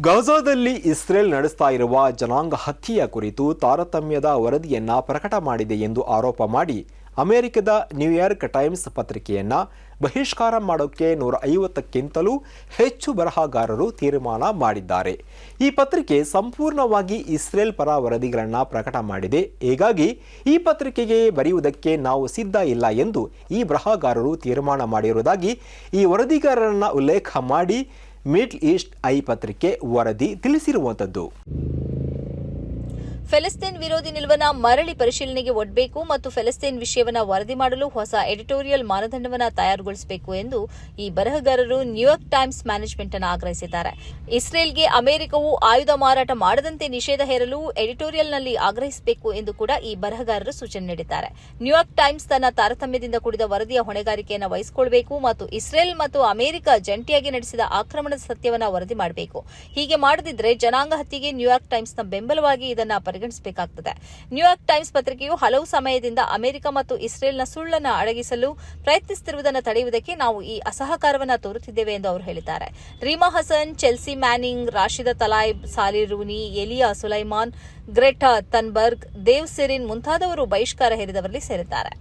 ಗಾಜಾದಲ್ಲಿ Israel ನಡೆಸ್ತಾ ಇರುವ ಜನಾಂಗ ಹತ್ಯೆಯ ಕುರಿತು ತಾರತಮ್ಯದ ವರದಿಯನ್ನ ಪ್ರಕಟ ಮಾಡಿದೆ ಎಂದು ಆರೋಪ ಮಾಡಿ ಅಮೆರಿಕದ ನ್ಯೂಯಾರ್ಕ್ ಟೈಮ್ಸ್ ಪತ್ರಿಕೆಯನ್ನ ಬಹಿಷ್ಕಾರ ಮಾಡೋಕೆ 150ಕ್ಕಿಂತಲೂ ಹೆಚ್ಚು ಬರಹಗಾರರು ತೀರ್ಮಾನ ಮಾಡಿದ್ದಾರೆ. ಈ ಪತ್ರಿಕೆ ಸಂಪೂರ್ಣವಾಗಿ ಇಸ್ರೇಲ್ ಪರ ವರದಿಗಳನ್ನು ಪ್ರಕಟ ಮಾಡಿದೆ. ಹೀಗಾಗಿ ಈ ಪತ್ರಿಕೆಗೆ ಬರೆಯುವುದಕ್ಕೆ ನಾವು ಸಿದ್ಧ ಇಲ್ಲ ಎಂದು ಈ ಬರಹಗಾರರು ತೀರ್ಮಾನ ಮಾಡಿರುವುದಾಗಿ ಈ ವರದಿಗಾರರನ್ನ ಉಲ್ಲೇಖ ಮಾಡಿ ಮಿಡ್ಲ್ ಈಸ್ಟ್ ಐ ಪತ್ರಿಕೆ ವರದಿ ತಿಳಿಸಿರುವಂತದ್ದು. ಫೆಲಿಸ್ತೀನ್ ವಿರೋಧಿ ನಿಲುವನ್ನ ಮರಳಿ ಪರಿಶೀಲನೆಗೆ ಒಡ್ಡಬೇಕು ಮತ್ತು ಫೆಲಿಸ್ತೀನ್ ವಿಷಯವನ್ನ ವರದಿ ಮಾಡಲು ಹೊಸ ಎಡಿಟೋರಿಯಲ್ ಮಾನದಂಡವನ್ನ ತಯಾರುಗೊಳಿಸಬೇಕು ಎಂದು ಈ ಬರಹಗಾರರು ನ್ಯೂಯಾರ್ಕ್ ಟೈಮ್ಸ್ ಮ್ಯಾನೇಜ್ಮೆಂಟ್ ಅನ್ನು ಆಗ್ರಹಿಸಿದ್ದಾರೆ. ಇಸ್ರೇಲ್ಗೆ ಅಮೆರಿಕವು ಆಯುಧ ಮಾರಾಟ ಮಾಡದಂತೆ ನಿಷೇಧ ಹೇರಲು ಎಡಿಟೋರಿಯಲ್ನಲ್ಲಿ ಆಗ್ರಹಿಸಬೇಕು ಎಂದು ಕೂಡ ಈ ಬರಹಗಾರರು ಸೂಚನೆ ನೀಡಿದ್ದಾರೆ. ನ್ಯೂಯಾರ್ಕ್ ಟೈಮ್ಸ್ ತನ್ನ ತಾರತಮ್ಯದಿಂದ ಕೂಡಿದ ವರದಿಯ ಹೊಣೆಗಾರಿಕೆಯನ್ನು ವಹಿಸಿಕೊಳ್ಳಬೇಕು ಮತ್ತು ಇಸ್ರೇಲ್ ಮತ್ತು ಅಮೆರಿಕ ಜಂಟಿಯಾಗಿ ನಡೆಸಿದ ಆಕ್ರಮಣದ ಸತ್ಯವನ್ನ ವರದಿ ಮಾಡಬೇಕು. ಹೀಗೆ ಮಾಡದಿದ್ದರೆ ಜನಾಂಗ ಹತ್ಯೆಗೆ ನ್ಯೂಯಾರ್ಕ್ ಟೈಮ್ಸ್ನ ಬೆಂಬಲವಾಗಿ ಇದನ್ನು ಪರಿಗಣಿಸಬೇಕಾಗುತ್ತದೆ. ನ್ಯೂಯಾರ್ಕ್ ಟೈಮ್ಸ್ ಪತ್ರಿಕೆಯು ಹಲವು ಸಮಯದಿಂದ ಅಮೆರಿಕ ಮತ್ತು ಇಸ್ರೇಲ್ನ ಸುಳ್ಳನ್ನು ಅಡಗಿಸಲು ಪ್ರಯತ್ನಿಸುತ್ತಿರುವುದನ್ನು ತಡೆಯುವುದಕ್ಕೆ ನಾವು ಈ ಅಸಹಕಾರವನ್ನು ತೋರುತ್ತಿದ್ದೇವೆ ಎಂದು ಅವರು ಹೇಳಿದ್ದಾರೆ. ರೀಮಾ ಹಸನ್, ಚೆಲ್ಸಿ ಮ್ಯಾನಿಂಗ್, ರಾಶಿದಾ ತಲಾಯ್ಬ್, ಸಾಲಿ ರೂನಿ, Elia Sulaiman, Greta Thunberg, Dev ಸಿರಿನ್ ಮುಂತಾದವರು ಬಹಿಷ್ಕಾರ ಹೇರಿದವರಲ್ಲಿ ಸೇರಿದ್ದಾರೆ.